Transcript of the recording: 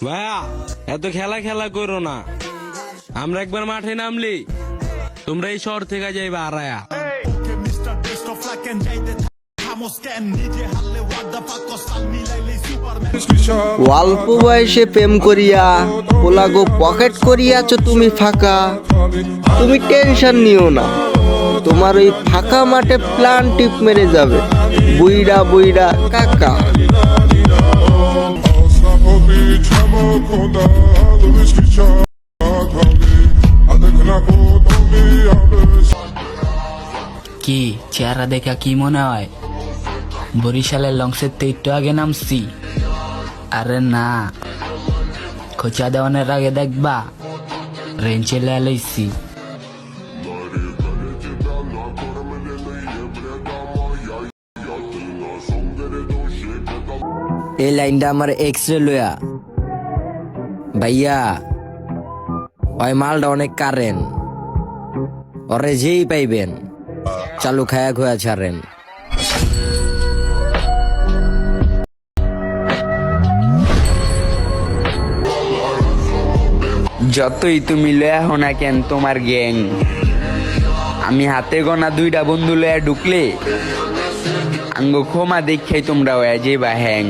ভাইয়া এত খেলা খেলা করো না, আমরা একবার মাঠে নামলি তোমরা এই শহর থেকে যাইবা আড়ায়া। অল্প বয়সে প্রেম করিয়া পোলাগো পকেট করিয়াছ তুমি ফাঁকা। তুমি টেনশন নিও না, তোমার ওই ফাঁকা মাঠে প্লান টিপ মেরে যাবে বুইড়া বুইড়া কাকা। কি চেহারা দেখা কি মনে হয় বরিশালের লঞ্চের তো একটু আগে নামছি? আরে না, খোঁচা দেওয়ানের আগে দেখবা রেঞ্জ চলে এলাইছি। এই লাইনটা আমার এক্সরে লয়া ভাইয়া, ওই মালটা অনেক কারেন, ওরে যেই পাইবেন চালু খায়া খোয়া ছাড়েন। যতই তুমি লয়া হো না কেন তোমার গ্যাং, আমি হাতে গোনা দুইটা বন্ধু লয়া ঢুকলে আঙ্গ ক্ষমা দেখাই তোমরা হয়ে যাইবা হ্যাং।